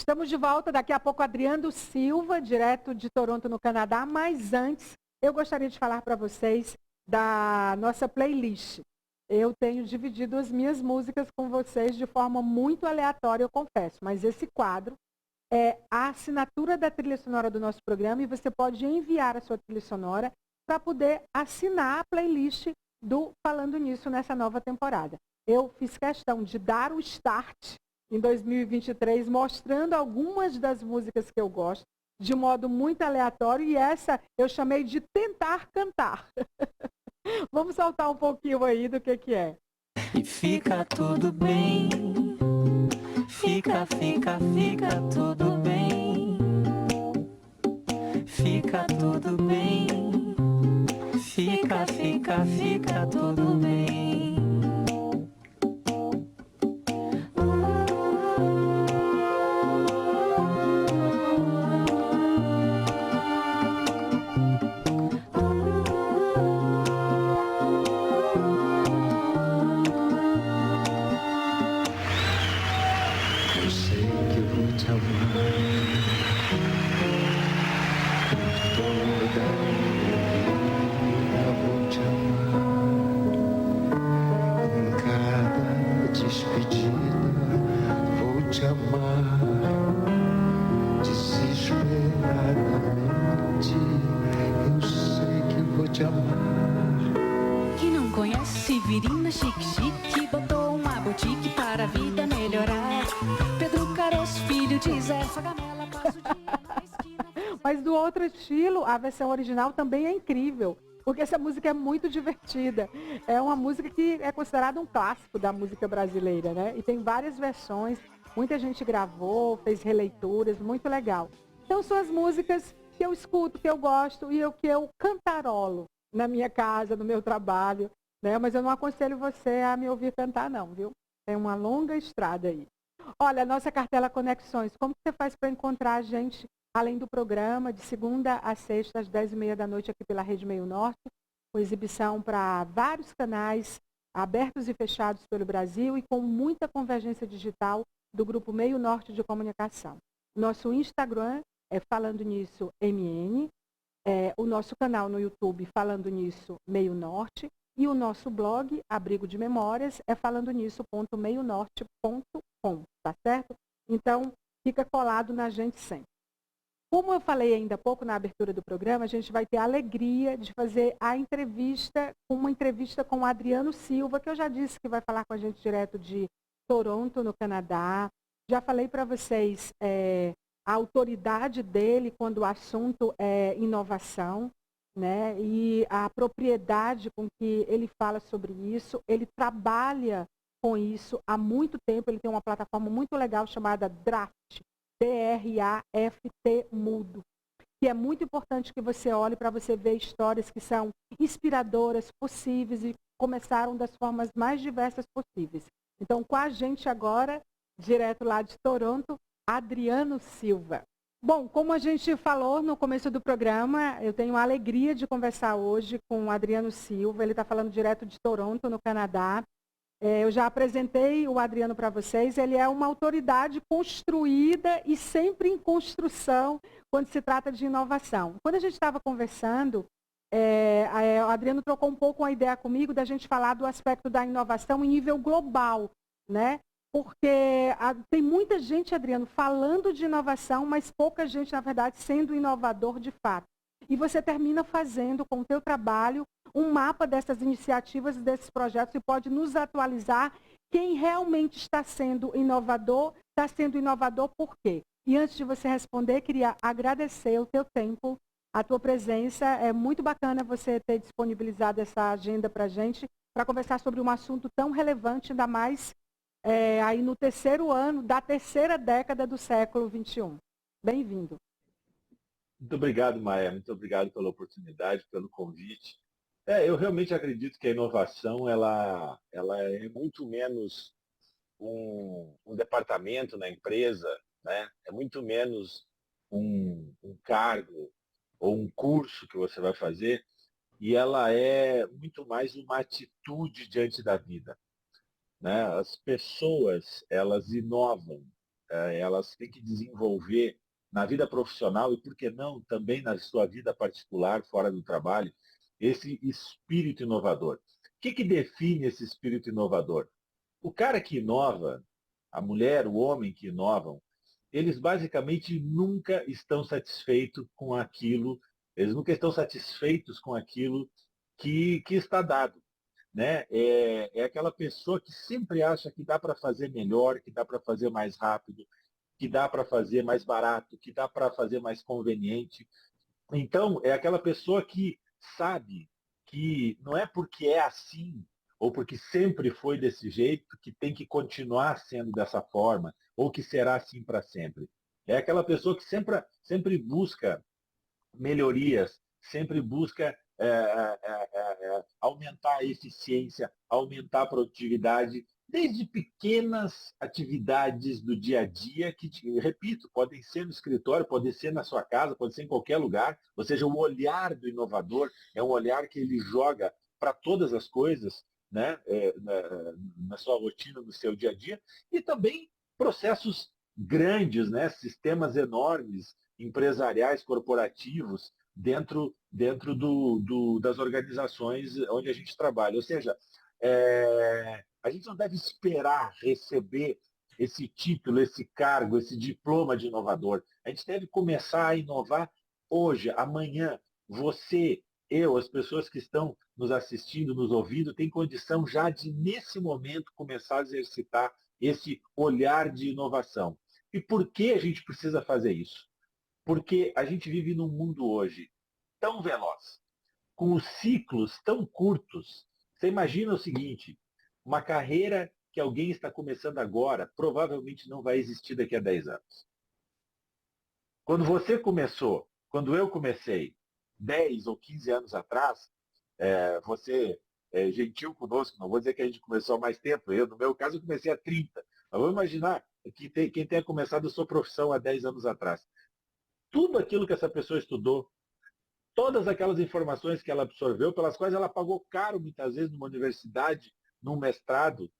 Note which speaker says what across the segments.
Speaker 1: Estamos de volta, daqui a pouco Adriano Silva, direto de Toronto, no Canadá, mas antes eu gostaria de falar para vocês da nossa playlist. Eu tenho dividido as minhas músicas com vocês de forma muito aleatória, eu confesso, mas esse quadro é a assinatura da trilha sonora do nosso programa e você pode enviar a sua trilha sonora para poder assinar a playlist do Falando Nisso nessa nova temporada. Eu fiz questão de dar o start em 2023, mostrando algumas das músicas que eu gosto, de modo muito aleatório, e essa eu chamei de Tentar Cantar. Vamos soltar um pouquinho aí do que é.
Speaker 2: E fica tudo bem, fica tudo bem, fica tudo bem, fica tudo bem.
Speaker 3: Eu sei que vou te amar com toda a minha vida, vou te amar em cada despedida, vou te amar desesperadamente. Eu sei que vou te amar.
Speaker 2: Quem não conhece Virina Chique, botou uma boutique para a vida melhorar. Pedro Caroço, filho de Zé Fagamela, passa o dia na esquina.
Speaker 1: Mas do outro estilo, a versão original também é incrível, porque essa música é muito divertida. É uma música que é considerada um clássico da música brasileira, né? E tem várias versões, muita gente gravou, fez releituras, muito legal. Então são as músicas que eu escuto, que eu gosto e que eu cantarolo na minha casa, no meu trabalho, né? Mas eu não aconselho você a me ouvir cantar não, viu? Tem uma longa estrada aí. Olha, a nossa cartela Conexões, como que você faz para encontrar a gente, além do programa, de segunda a sexta, às 10h30 da noite, aqui pela Rede Meio Norte, com exibição para vários canais, abertos e fechados pelo Brasil e com muita convergência digital do Grupo Meio Norte de Comunicação. Nosso Instagram é Falando Nisso MN, o nosso canal no YouTube Falando Nisso Meio Norte e o nosso blog Abrigo de Memórias é falandonisso.meionorte.com, tá certo? Então, fica colado na gente sempre. Como eu falei ainda há pouco na abertura do programa, a gente vai ter a alegria de fazer uma entrevista com o Adriano Silva, que eu já disse que vai falar com a gente direto de Toronto, no Canadá. Já falei para vocês a autoridade dele quando o assunto é inovação, né? E a propriedade com que ele fala sobre isso. Ele trabalha com isso há muito tempo, ele tem uma plataforma muito legal chamada Draft, D-R-A-F-T Mudo, que é muito importante que você olhe para você ver histórias que são inspiradoras, possíveis e começaram das formas mais diversas possíveis. Então, com a gente agora, direto lá de Toronto, Adriano Silva. Bom, como a gente falou no começo do programa, eu tenho a alegria de conversar hoje com o Adriano Silva, ele está falando direto de Toronto, no Canadá. Eu já apresentei o Adriano para vocês, ele é uma autoridade construída e sempre em construção quando se trata de inovação. Quando a gente estava conversando, o Adriano trocou um pouco uma ideia comigo da gente falar do aspecto da inovação em nível global, né? Porque tem muita gente, Adriano, falando de inovação, mas pouca gente, na verdade, sendo inovador de fato. E você termina fazendo com o teu trabalho um mapa dessas iniciativas e desses projetos e pode nos atualizar quem realmente está sendo inovador por quê? E antes de você responder, queria agradecer o teu tempo, a tua presença. É muito bacana você ter disponibilizado essa agenda para a gente, para conversar sobre um assunto tão relevante, ainda mais aí no terceiro ano da terceira década do século XXI. Bem-vindo.
Speaker 4: Muito obrigado, Maia. Muito obrigado pela oportunidade, pelo convite. Eu realmente acredito que a inovação ela é muito menos um departamento na empresa, né? É muito menos um cargo ou um curso que você vai fazer, e ela é muito mais uma atitude diante da vida, né? As pessoas, elas inovam elas têm que desenvolver na vida profissional e, por que não, também na sua vida particular, fora do trabalho, esse espírito inovador. O que define esse espírito inovador? O cara que inova, a mulher, o homem que inovam, eles basicamente nunca estão satisfeitos com aquilo, eles nunca estão satisfeitos com aquilo que está dado. Né? É aquela pessoa que sempre acha que dá para fazer melhor, que dá para fazer mais rápido, que dá para fazer mais barato, que dá para fazer mais conveniente. Então, é aquela pessoa que sabe que não é porque é assim, ou porque sempre foi desse jeito, que tem que continuar sendo dessa forma, ou que será assim para sempre. É aquela pessoa que sempre busca melhorias, sempre busca aumentar a eficiência, aumentar a produtividade, desde pequenas atividades do dia a dia que, repito, podem ser no escritório, podem ser na sua casa, pode ser em qualquer lugar. Ou seja, o olhar do inovador é um olhar que ele joga para todas as coisas, né, na sua rotina, no seu dia a dia, e também processos grandes, né, sistemas enormes, empresariais, corporativos, dentro das organizações onde a gente trabalha. Ou seja, a gente não deve esperar receber esse título, esse cargo, esse diploma de inovador. A gente deve começar a inovar hoje, amanhã. Você, eu, as pessoas que estão nos assistindo, nos ouvindo, têm condição já de, nesse momento, começar a exercitar esse olhar de inovação. E por que a gente precisa fazer isso? Porque a gente vive num mundo hoje tão veloz, com os ciclos tão curtos. Você imagina o seguinte, uma carreira que alguém está começando agora, provavelmente não vai existir daqui a 10 anos. Quando você começou, quando eu comecei, 10 ou 15 anos atrás, você é gentil conosco, não vou dizer que a gente começou há mais tempo, no meu caso, eu comecei há 30. Mas vamos imaginar que quem tenha começado a sua profissão há 10 anos atrás. Tudo aquilo que essa pessoa estudou, todas aquelas informações que ela absorveu, pelas quais ela pagou caro muitas vezes numa universidade, num mestrado,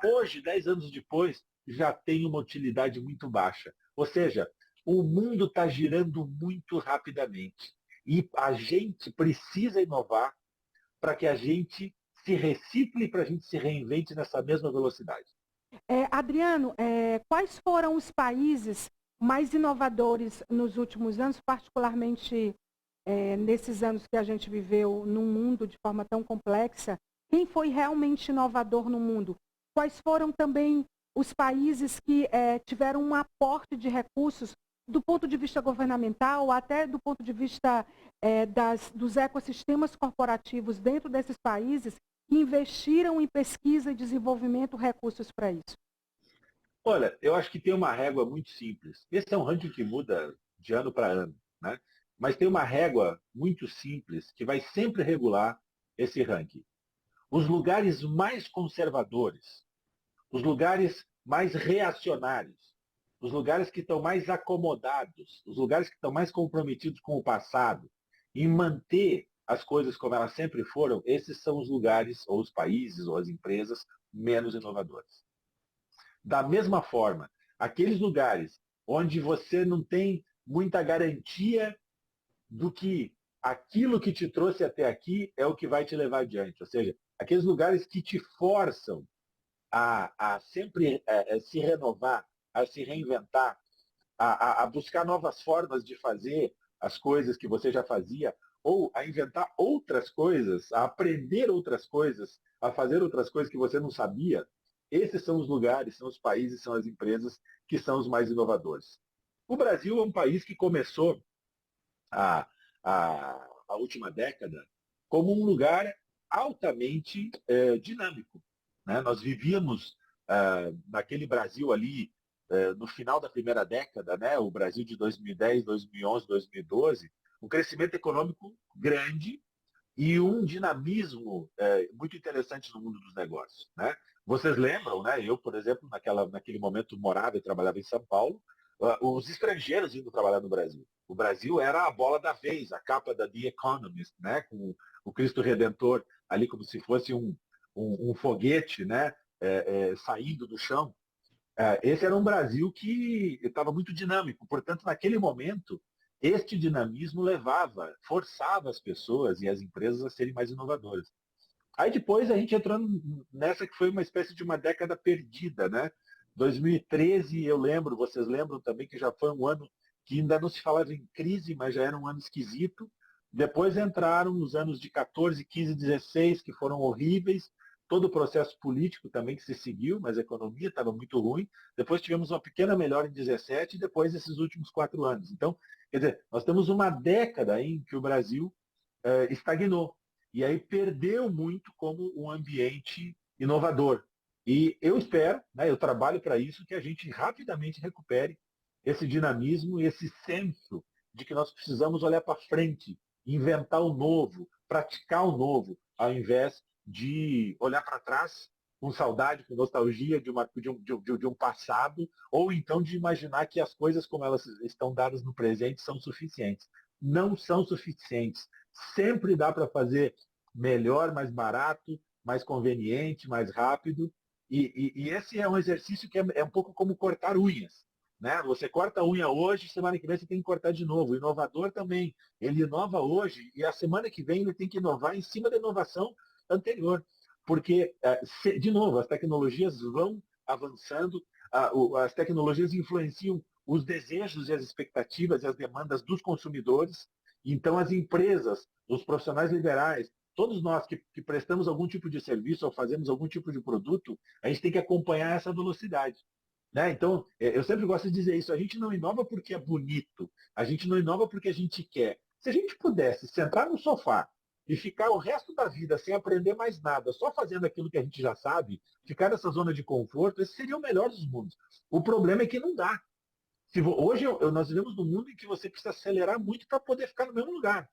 Speaker 4: hoje, 10 anos depois, já tem uma utilidade muito baixa. Ou seja, o mundo está girando muito rapidamente. E a gente precisa inovar para que a gente se recicle, para a gente se reinvente nessa mesma velocidade.
Speaker 1: Adriano, quais foram os países mais inovadores nos últimos anos, particularmente nesses anos que a gente viveu num mundo de forma tão complexa? Quem foi realmente inovador no mundo? Quais foram também os países que tiveram um aporte de recursos do ponto de vista governamental, até do ponto de vista dos ecossistemas corporativos dentro desses países, que investiram em pesquisa e desenvolvimento recursos para isso?
Speaker 4: Olha, eu acho que tem uma régua muito simples. Esse é um ranking que muda de ano para ano, né? Mas tem uma régua muito simples que vai sempre regular esse ranking. Os lugares mais conservadores, os lugares mais reacionários, os lugares que estão mais acomodados, os lugares que estão mais comprometidos com o passado, em manter as coisas como elas sempre foram, esses são os lugares, ou os países, ou as empresas menos inovadoras. Da mesma forma, aqueles lugares onde você não tem muita garantia do que aquilo que te trouxe até aqui é o que vai te levar adiante. Ou seja, aqueles lugares que te forçam a sempre se renovar, a se reinventar, a buscar novas formas de fazer as coisas que você já fazia, ou a inventar outras coisas, a aprender outras coisas, a fazer outras coisas que você não sabia. Esses são os lugares, são os países, são as empresas que são os mais inovadores. O Brasil é um país que começou a, a última década como um lugar altamente dinâmico. Né? Nós vivíamos naquele Brasil ali, no final da primeira década, né? O Brasil de 2010, 2011, 2012, um crescimento econômico grande e um dinamismo muito interessante no mundo dos negócios. Né? Vocês lembram, né? Eu, por exemplo, naquele momento morava e trabalhava em São Paulo, os estrangeiros indo trabalhar no Brasil. O Brasil era a bola da vez, a capa da The Economist, né? Com o Cristo Redentor ali como se fosse um foguete, né? Saindo do chão. esse era um Brasil que estava muito dinâmico. Portanto, naquele momento, este dinamismo forçava as pessoas e as empresas a serem mais inovadoras. Aí depois a gente entrou nessa que foi uma espécie de uma década perdida, né? 2013, eu lembro, vocês lembram também que já foi um ano que ainda não se falava em crise, mas já era um ano esquisito. Depois entraram os anos de 14, 15, 16, que foram horríveis. Todo o processo político também que se seguiu, mas a economia estava muito ruim. Depois tivemos uma pequena melhora em 17 e depois esses últimos 4 anos. Então, quer dizer, nós temos uma década em que o Brasil estagnou. E aí perdeu muito como um ambiente inovador. E eu espero, né, eu trabalho para isso, que a gente rapidamente recupere esse dinamismo e esse senso de que nós precisamos olhar para frente, inventar o novo, praticar o novo, ao invés de olhar para trás com saudade, com nostalgia de um passado, ou então de imaginar que as coisas como elas estão dadas no presente são suficientes. Não são suficientes. Sempre dá para fazer melhor, mais barato, mais conveniente, mais rápido. E esse é um exercício que é um pouco como cortar unhas. Né? Você corta a unha hoje, semana que vem você tem que cortar de novo. O inovador também. Ele inova hoje e a semana que vem ele tem que inovar em cima da inovação anterior. Porque, de novo, as tecnologias vão avançando, as tecnologias influenciam os desejos e as expectativas e as demandas dos consumidores. Então, as empresas, os profissionais liberais, todos nós que prestamos algum tipo de serviço ou fazemos algum tipo de produto, a gente tem que acompanhar essa velocidade. Né? Então, eu sempre gosto de dizer isso, a gente não inova porque é bonito, a gente não inova porque a gente quer. Se a gente pudesse sentar no sofá e ficar o resto da vida sem aprender mais nada, só fazendo aquilo que a gente já sabe, ficar nessa zona de conforto, esse seria o melhor dos mundos. O problema é que não dá. Hoje nós vivemos num mundo em que você precisa acelerar muito para poder ficar no mesmo lugar.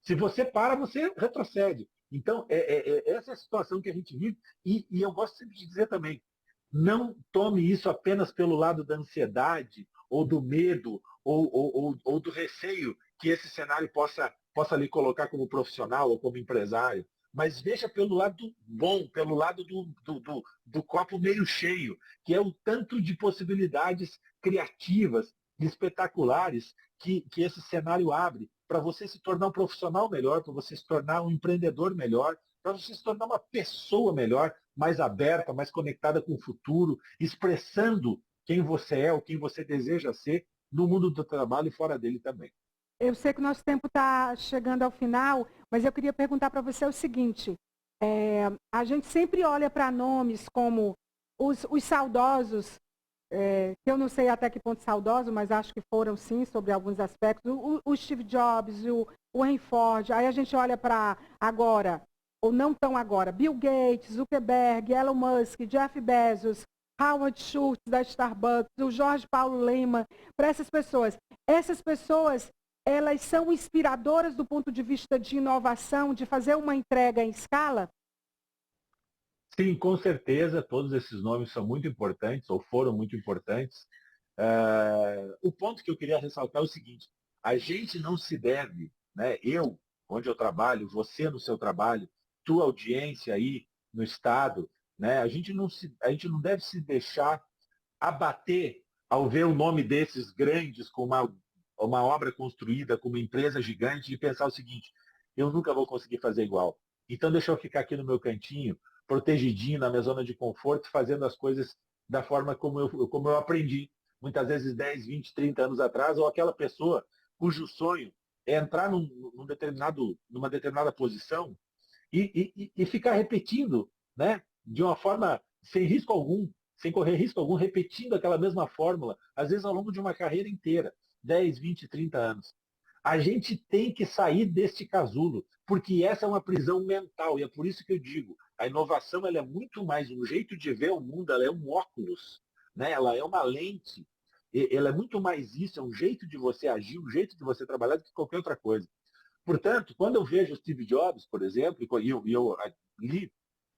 Speaker 4: Se você para, você retrocede. Então, essa é a situação que a gente vive. E eu gosto sempre de dizer também, não tome isso apenas pelo lado da ansiedade, ou do medo, ou do receio que esse cenário possa lhe colocar como profissional ou como empresário. Mas veja pelo lado bom, pelo lado do copo meio cheio, que é o tanto de possibilidades criativas, espetaculares que esse cenário abre para você se tornar um profissional melhor, para você se tornar um empreendedor melhor, para você se tornar uma pessoa melhor, mais aberta, mais conectada com o futuro, expressando quem você é ou quem você deseja ser no mundo do trabalho e fora dele também.
Speaker 1: Eu sei que o nosso tempo está chegando ao final, mas eu queria perguntar para você o seguinte, a gente sempre olha para nomes como os saudosos, que eu não sei até que ponto saudosos, mas acho que foram sim, sobre alguns aspectos, o Steve Jobs, o Henry Ford, aí a gente olha para agora, ou não tão agora, Bill Gates, Zuckerberg, Elon Musk, Jeff Bezos, Howard Schultz da Starbucks, o Jorge Paulo Lemann, para essas pessoas, elas são inspiradoras do ponto de vista de inovação, de fazer uma entrega em escala?
Speaker 4: Sim, com certeza, todos esses nomes são muito importantes, ou foram muito importantes. O ponto que eu queria ressaltar é o seguinte, a gente não se deve, né, eu, onde eu trabalho, você no seu trabalho, tua audiência aí no Estado, né, a gente não deve se deixar abater ao ver o nome desses grandes com uma obra construída, com uma empresa gigante, e pensar o seguinte, eu nunca vou conseguir fazer igual. Então deixa eu ficar aqui no meu cantinho, protegidinho, na minha zona de conforto, fazendo as coisas da forma como eu aprendi, muitas vezes 10, 20, 30 anos atrás, ou aquela pessoa cujo sonho é entrar numa determinada posição e ficar repetindo, né, de uma forma sem risco algum, sem correr risco algum, repetindo aquela mesma fórmula, às vezes ao longo de uma carreira inteira, 10, 20, 30 anos. A gente tem que sair deste casulo, porque essa é uma prisão mental, e é por isso que eu digo, a inovação ela é muito mais um jeito de ver o mundo, ela é um óculos, né? Ela é uma lente, ela é muito mais isso, é um jeito de você agir, um jeito de você trabalhar do que qualquer outra coisa. Portanto, quando eu vejo o Steve Jobs, por exemplo, e eu li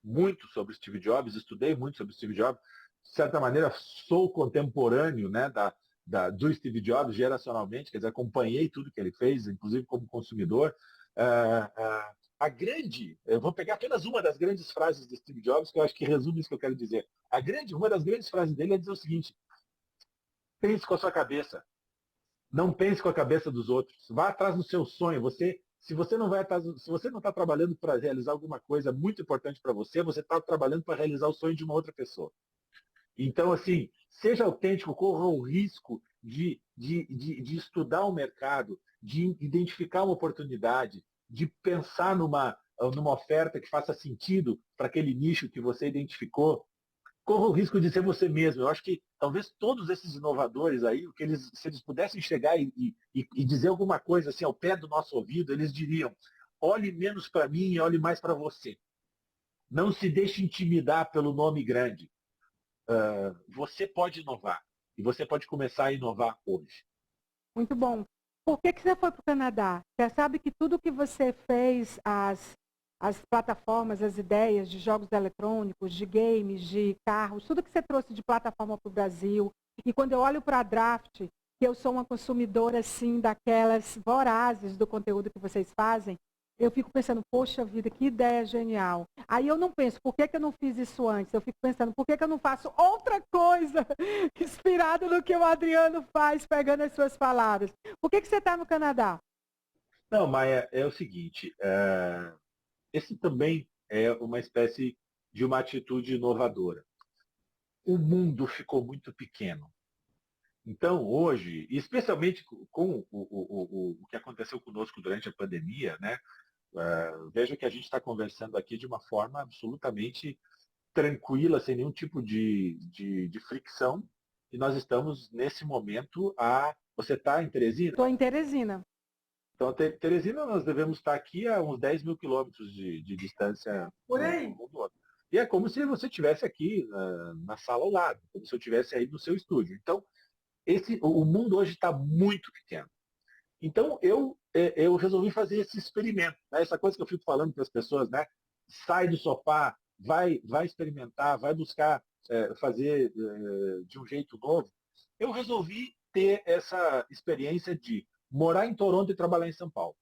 Speaker 4: muito sobre o Steve Jobs, estudei muito sobre o Steve Jobs, de certa maneira sou contemporâneo, né, do Steve Jobs geracionalmente, quer dizer, acompanhei tudo que ele fez, inclusive como consumidor. eu vou pegar apenas uma das grandes frases de Steve Jobs, que eu acho que resume isso que eu quero dizer. Uma das grandes frases dele é dizer o seguinte: pense com a sua cabeça, não pense com a cabeça dos outros. Vá atrás do seu sonho. Se você não vai atrás, se você não está trabalhando para realizar alguma coisa muito importante para você, você está trabalhando para realizar o sonho de uma outra pessoa. Então, assim, seja autêntico, corra o risco de estudar o mercado, de identificar uma oportunidade, de pensar numa oferta que faça sentido para aquele nicho que você identificou. Corra o risco de ser você mesmo. Eu acho que talvez todos esses inovadores aí, se eles pudessem chegar e dizer alguma coisa assim ao pé do nosso ouvido, eles diriam: olhe menos para mim e olhe mais para você. Não se deixe intimidar pelo nome grande. Você pode inovar. E você pode começar a inovar hoje.
Speaker 1: Muito bom. Por que você foi para o Canadá? Você sabe que tudo que você fez, as plataformas, as ideias de jogos eletrônicos, de games, de carros, tudo que você trouxe de plataforma para o Brasil. E quando eu olho para a Draft, que eu sou uma consumidora, assim, daquelas vorazes do conteúdo que vocês fazem, eu fico pensando, poxa vida, que ideia genial. Aí eu não penso, por que eu não fiz isso antes? Eu fico pensando, por que eu não faço outra coisa inspirada no que o Adriano faz, pegando as suas palavras? Por que você está no Canadá?
Speaker 4: Não, Maia, é o seguinte, esse também é uma espécie de uma atitude inovadora. O mundo ficou muito pequeno. Então, hoje, especialmente com o que aconteceu conosco durante a pandemia, né? Veja que a gente está conversando aqui de uma forma absolutamente tranquila, sem nenhum tipo de fricção. E nós estamos, nesse momento, Você está em Teresina?
Speaker 1: Estou em Teresina.
Speaker 4: Então, Teresina, nós devemos estar aqui a uns 10 mil quilômetros de distância
Speaker 1: Por aí.
Speaker 4: um do outro. E é como se você estivesse aqui na sala ao lado, como se eu estivesse aí no seu estúdio. Então, o mundo hoje está muito pequeno. Então, eu resolvi fazer esse experimento, né? Essa coisa que eu fico falando para as pessoas, né? Sai do sofá, vai experimentar, vai buscar fazer de um jeito novo. Eu resolvi ter essa experiência de morar em Toronto e trabalhar em São Paulo.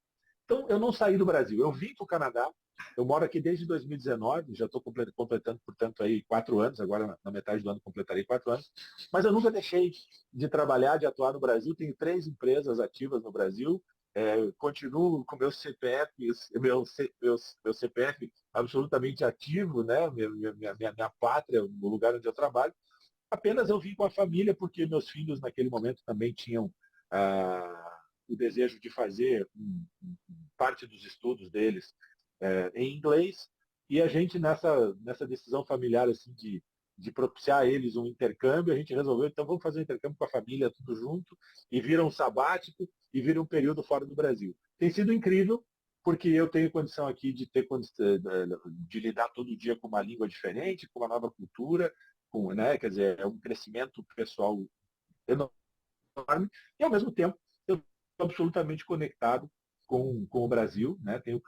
Speaker 4: Então, eu não saí do Brasil. Eu vim para o Canadá. Eu moro aqui desde 2019, já estou completando, portanto, aí 4 anos, agora na metade do ano completarei 4 anos, mas eu nunca deixei de trabalhar, de atuar no Brasil. Tenho 3 empresas ativas no Brasil, continuo com meu CPF, meu CPF absolutamente ativo, né? Minha pátria, o lugar onde eu trabalho. Apenas eu vim com a família porque meus filhos naquele momento também tinham o desejo de fazer parte dos estudos deles em inglês, e a gente nessa decisão familiar assim de propiciar a eles um intercâmbio, a gente resolveu, então vamos fazer um intercâmbio com a família tudo junto, e vira um sabático, e vira um período fora do Brasil. Tem sido incrível, porque eu tenho condição aqui de lidar todo dia com uma língua diferente, com uma nova cultura, né, quer dizer, é um crescimento pessoal enorme, e ao mesmo tempo eu estou absolutamente conectado com o Brasil, né? Tenho,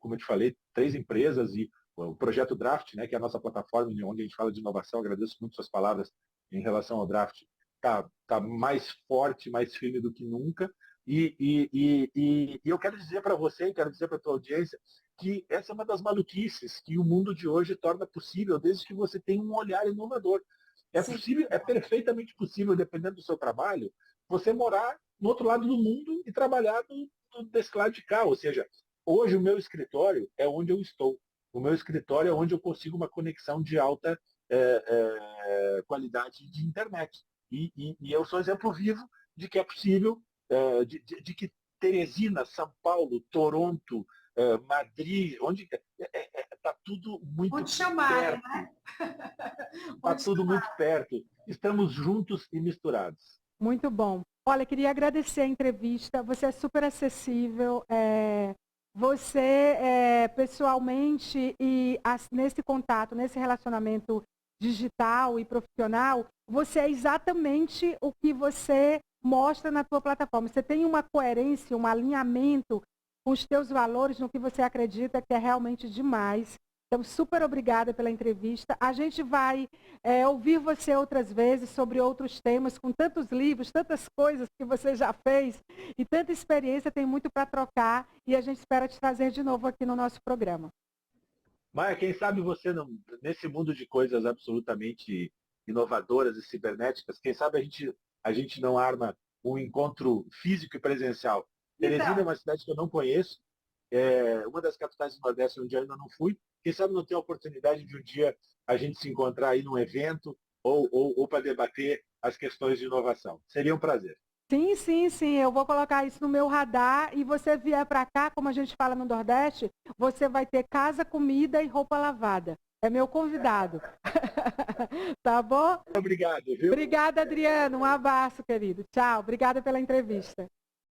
Speaker 4: como eu te falei, 3 empresas e o projeto Draft, né, que é a nossa plataforma onde a gente fala de inovação. Agradeço muito suas palavras em relação ao Draft. Tá mais forte, mais firme do que nunca. E eu quero dizer para você, quero dizer para a tua audiência, que essa é uma das maluquices que o mundo de hoje torna possível, desde que você tenha um olhar inovador. É perfeitamente possível, dependendo do seu trabalho, você morar no outro lado do mundo e trabalhar desse lado de cá. Ou seja, hoje o meu escritório é onde eu estou. O meu escritório é onde eu consigo uma conexão de alta qualidade de internet. E eu sou exemplo vivo de que é possível, de que Teresina, São Paulo, Toronto, Madrid, onde está tudo muito
Speaker 5: Onde chamarem,
Speaker 4: perto.
Speaker 5: né?
Speaker 4: Está tudo muito perto. Estamos juntos e misturados.
Speaker 1: Muito bom. Olha, queria agradecer a entrevista. Você é super acessível. Você, pessoalmente, e nesse contato, nesse relacionamento digital e profissional, você é exatamente o que você mostra na tua plataforma. Você tem uma coerência, um alinhamento com os teus valores, no que você acredita que é realmente demais. Então, super obrigada pela entrevista. A gente vai ouvir você outras vezes sobre outros temas, com tantos livros, tantas coisas que você já fez e tanta experiência, tem muito para trocar e a gente espera te trazer de novo aqui no nosso programa.
Speaker 4: Maia, quem sabe você, nesse mundo de coisas absolutamente inovadoras e cibernéticas, quem sabe a gente não arma um encontro físico e presencial. Teresina é uma cidade que eu não conheço, é uma das capitais do Nordeste onde eu ainda não fui. Quem sabe não tem a oportunidade de um dia a gente se encontrar aí num evento ou para debater as questões de inovação. Seria um prazer.
Speaker 1: Sim, sim, sim. Eu vou colocar isso no meu radar e você vier para cá, como a gente fala no Nordeste, você vai ter casa, comida e roupa lavada. É meu convidado. Tá bom?
Speaker 4: Obrigado, viu?
Speaker 1: Obrigada, Adriano. Um abraço, querido. Tchau. Obrigada pela entrevista.